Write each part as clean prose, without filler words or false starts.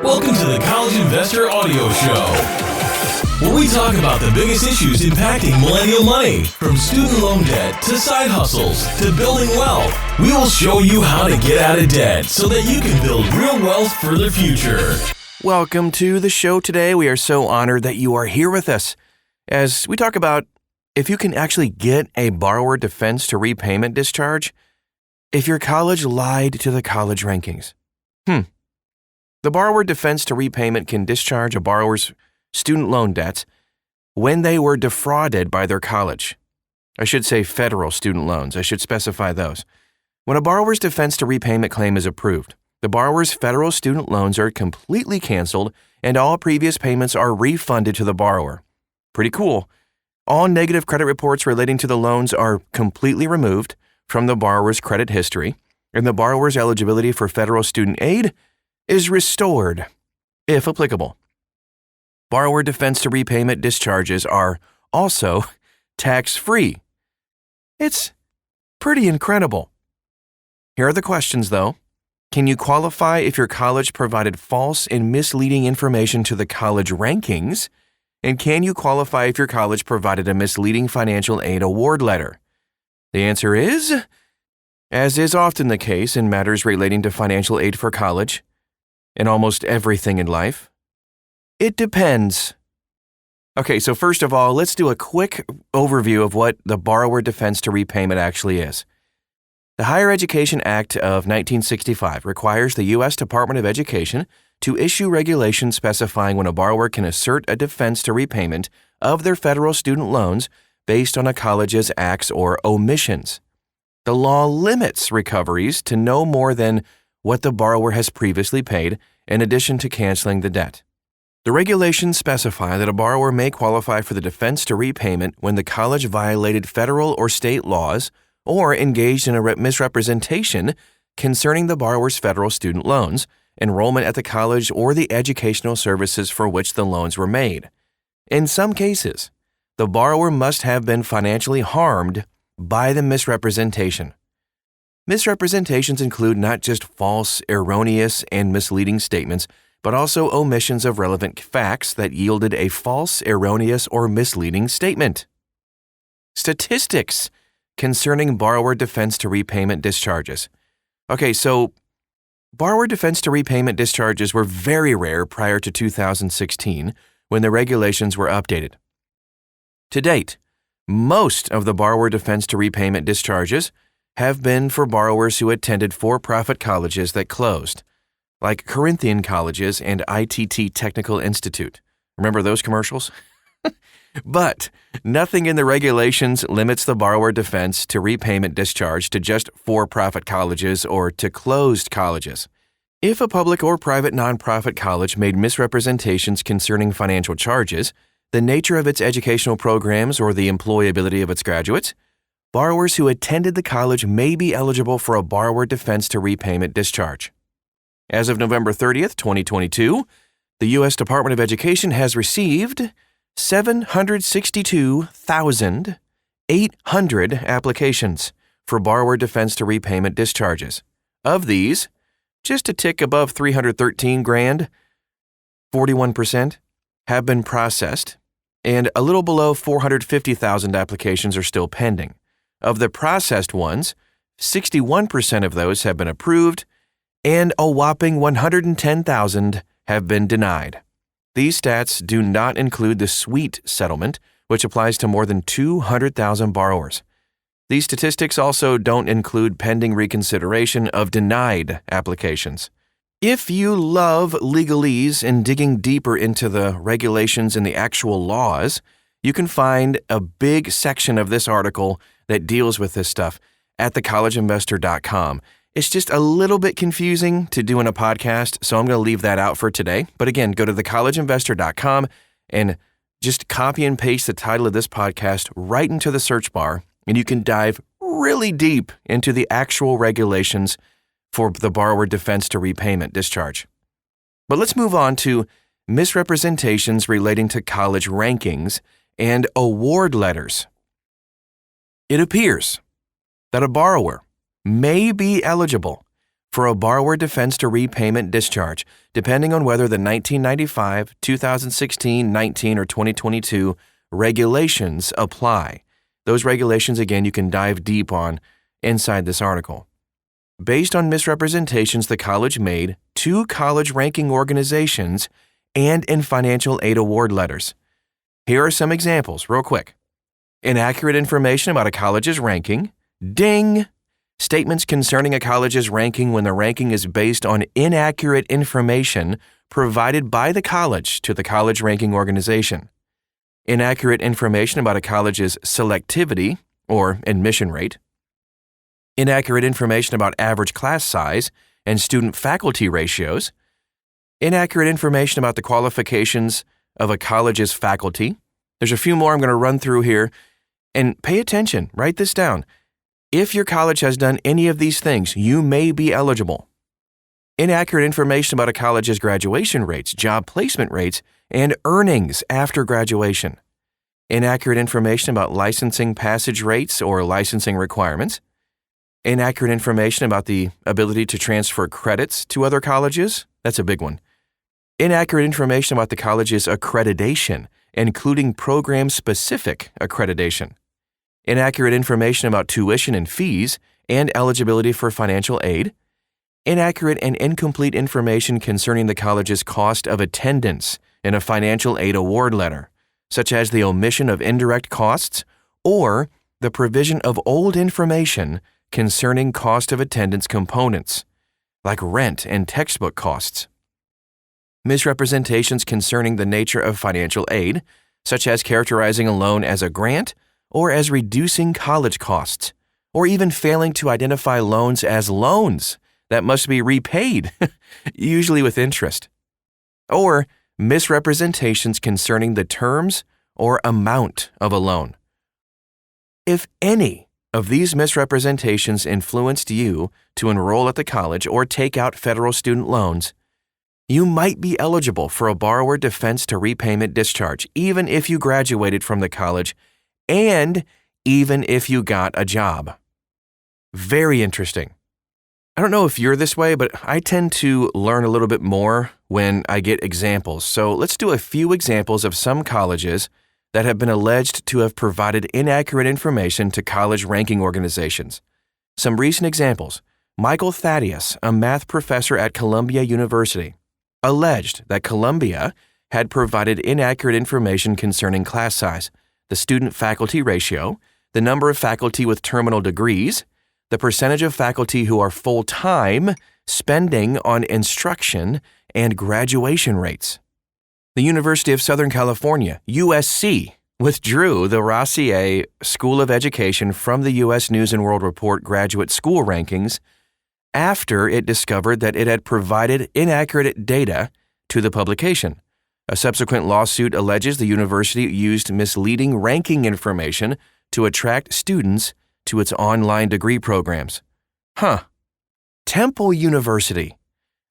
Welcome to the College Investor Audio Show, where we talk about the biggest issues impacting millennial money, from student loan debt to side hustles to building wealth. We will show you how to get out of debt so that you can build real wealth for the future. Welcome to the show today. We are so honored that you are here with us as we talk about if you can actually get a borrower defense to repayment discharge if your college lied to the college rankings. The borrower defense to repayment can discharge a borrower's student loan debts when they were defrauded by their college. I should say federal student loans. I should specify those. When a borrower's defense to repayment claim is approved, the borrower's federal student loans are completely canceled and all previous payments are refunded to the borrower. Pretty cool. All negative credit reports relating to the loans are completely removed from the borrower's credit history, and the borrower's eligibility for federal student aid is restored, if applicable. Borrower defense to repayment discharges are also tax-free. It's pretty incredible. Here are the questions, though. Can you qualify if your college provided false and misleading information to the college rankings? And can you qualify if your college provided a misleading financial aid award letter? The answer is, as is often the case in matters relating to financial aid for college, and almost everything in life, it depends. Okay, so first of all, let's do a quick overview of what the borrower defense to repayment actually is. The Higher Education Act of 1965 requires the U.S. Department of Education to issue regulations specifying when a borrower can assert a defense to repayment of their federal student loans based on a college's acts or omissions. The law limits recoveries to no more than what the borrower has previously paid, in addition to canceling the debt. The regulations specify that a borrower may qualify for the defense to repayment when the college violated federal or state laws or engaged in a misrepresentation concerning the borrower's federal student loans, enrollment at the college, or the educational services for which the loans were made. In some cases, the borrower must have been financially harmed by the misrepresentation. Misrepresentations include not just false, erroneous, and misleading statements, but also omissions of relevant facts that yielded a false, erroneous, or misleading statement. Statistics concerning borrower defense to repayment discharges. Okay, so borrower defense to repayment discharges were very rare prior to 2016 when the regulations were updated. To date, most of the borrower defense to repayment discharges have been for borrowers who attended for-profit colleges that closed, like Corinthian Colleges and ITT Technical Institute. Remember those commercials? But nothing in the regulations limits the borrower defense to repayment discharge to just for-profit colleges or to closed colleges. If a public or private nonprofit college made misrepresentations concerning financial charges, the nature of its educational programs, or the employability of its graduates, borrowers who attended the college may be eligible for a borrower defense to repayment discharge. As of November 30th, 2022, the U.S. Department of Education has received 762,800 applications for borrower defense to repayment discharges. Of these, just a tick above 313 grand, 41%, have been processed, and a little below 450,000 applications are still pending. Of the processed ones, 61% of those have been approved, and a whopping 110,000 have been denied. These stats do not include the SWEET settlement, which applies to more than 200,000 borrowers. These statistics also don't include pending reconsideration of denied applications. If you love legalese and digging deeper into the regulations and the actual laws, you can find a big section of this article that deals with this stuff at thecollegeinvestor.com. It's just a little bit confusing to do in a podcast, so I'm going to leave that out for today. But again, go to thecollegeinvestor.com and just copy and paste the title of this podcast right into the search bar, and you can dive really deep into the actual regulations for the borrower defense to repayment discharge. But let's move on to misrepresentations relating to college rankings and award letters. It appears that a borrower may be eligible for a borrower defense to repayment discharge, depending on whether the 1995, 2016, 19, or 2022 regulations apply. Those regulations, again, you can dive deep on inside this article. Based on misrepresentations the college made to college ranking organizations and in financial aid award letters. Here are some examples, real quick. Inaccurate information about a college's ranking. Ding! Statements concerning a college's ranking when the ranking is based on inaccurate information provided by the college to the college ranking organization. Inaccurate information about a college's selectivity or admission rate. Inaccurate information about average class size and student-faculty ratios. Inaccurate information about the qualifications of a college's faculty. There's a few more I'm going to run through here. And pay attention, write this down. If your college has done any of these things, you may be eligible. Inaccurate information about a college's graduation rates, job placement rates, and earnings after graduation. Inaccurate information about licensing passage rates or licensing requirements. Inaccurate information about the ability to transfer credits to other colleges. That's a big one. Inaccurate information about the college's accreditation, including program-specific accreditation. Inaccurate information about tuition and fees and eligibility for financial aid. Inaccurate and incomplete information concerning the college's cost of attendance in a financial aid award letter, such as the omission of indirect costs or the provision of old information concerning cost of attendance components, like rent and textbook costs. Misrepresentations concerning the nature of financial aid, such as characterizing a loan as a grant or as reducing college costs, or even failing to identify loans as loans that must be repaid, usually with interest. Or misrepresentations concerning the terms or amount of a loan. If any of these misrepresentations influenced you to enroll at the college or take out federal student loans, you might be eligible for a borrower defense to repayment discharge, even if you graduated from the college and even if you got a job. Very interesting. I don't know if you're this way, but I tend to learn a little bit more when I get examples. So let's do a few examples of some colleges that have been alleged to have provided inaccurate information to college ranking organizations. Some recent examples. Michael Thaddeus, a math professor at Columbia University, alleged that Columbia had provided inaccurate information concerning class size, the student-faculty ratio, the number of faculty with terminal degrees, the percentage of faculty who are full-time spending on instruction, and graduation rates. The University of Southern California, USC, withdrew the Rossier School of Education from the U.S. News & World Report graduate school rankings after it discovered that it had provided inaccurate data to the publication. A subsequent lawsuit alleges the university used misleading ranking information to attract students to its online degree programs. Temple University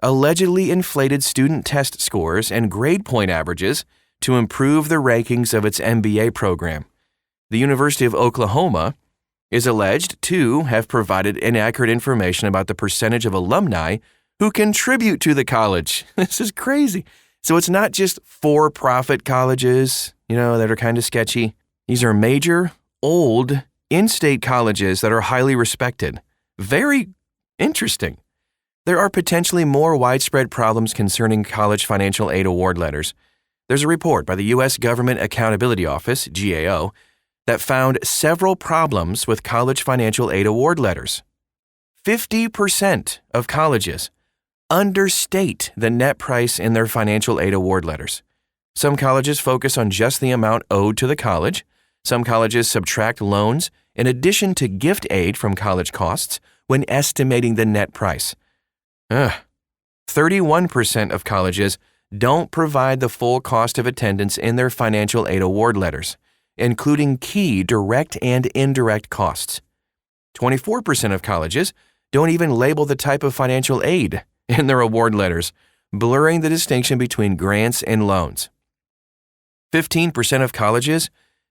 allegedly inflated student test scores and grade point averages to improve the rankings of its MBA program. The University of Oklahoma is alleged to have provided inaccurate information about the percentage of alumni who contribute to the college. This is crazy. So it's not just for-profit colleges, that are kind of sketchy. These are major, old, in-state colleges that are highly respected. Very interesting. There are potentially more widespread problems concerning college financial aid award letters. There's a report by the U.S. Government Accountability Office, GAO, that found several problems with college financial aid award letters. 50% of colleges understate the net price in their financial aid award letters. Some colleges focus on just the amount owed to the college. Some colleges subtract loans in addition to gift aid from college costs when estimating the net price. 31% of colleges don't provide the full cost of attendance in their financial aid award letters, including key direct and indirect costs. 24% of colleges don't even label the type of financial aid in their award letters, blurring the distinction between grants and loans. 15% of colleges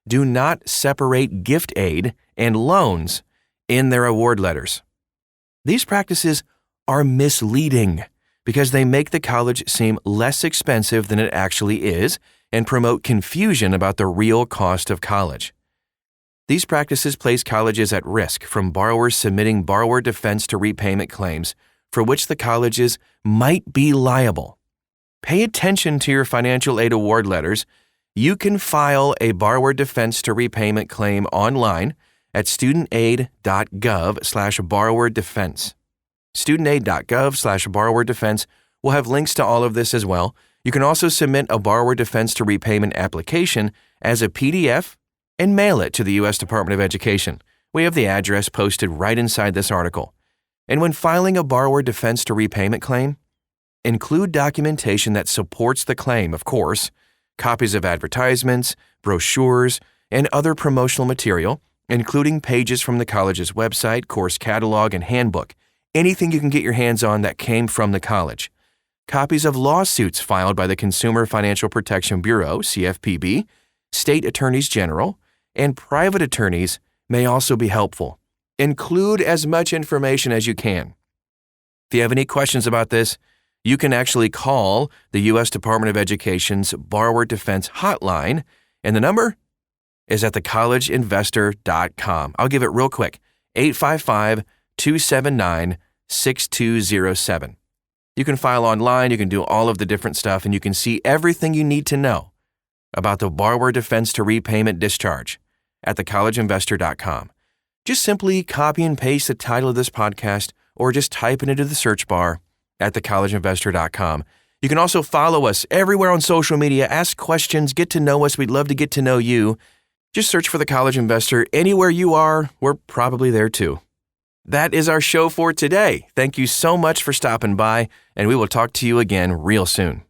do not separate gift aid and loans in their award letters. These practices are misleading because they make the college seem less expensive than it actually is and promote confusion about the real cost of college. These practices place colleges at risk from borrowers submitting borrower defense to repayment claims for which the colleges might be liable. Pay attention to your financial aid award letters. You can file a borrower defense to repayment claim online at studentaid.gov/borrower defense. Studentaid.gov/borrower defense will have links to all of this as well. You can also submit a borrower defense to repayment application as a PDF and mail it to the U.S. Department of Education. We have the address posted right inside this article. And when filing a borrower defense to repayment claim, include documentation that supports the claim, of course, copies of advertisements, brochures, and other promotional material, including pages from the college's website, course catalog, and handbook, anything you can get your hands on that came from the college. Copies of lawsuits filed by the Consumer Financial Protection Bureau, CFPB, state attorneys general, and private attorneys may also be helpful. Include as much information as you can. If you have any questions about this, you can actually call the U.S. Department of Education's Borrower Defense Hotline, and the number is at thecollegeinvestor.com. I'll give it real quick, 855-279-6207. You can file online, you can do all of the different stuff, and you can see everything you need to know about the borrower defense to repayment discharge at thecollegeinvestor.com. Just simply copy and paste the title of this podcast or just type it into the search bar at thecollegeinvestor.com. You can also follow us everywhere on social media, ask questions, get to know us. We'd love to get to know you. Just search for The College Investor. Anywhere you are, we're probably there too. That is our show for today. Thank you so much for stopping by, and we will talk to you again real soon.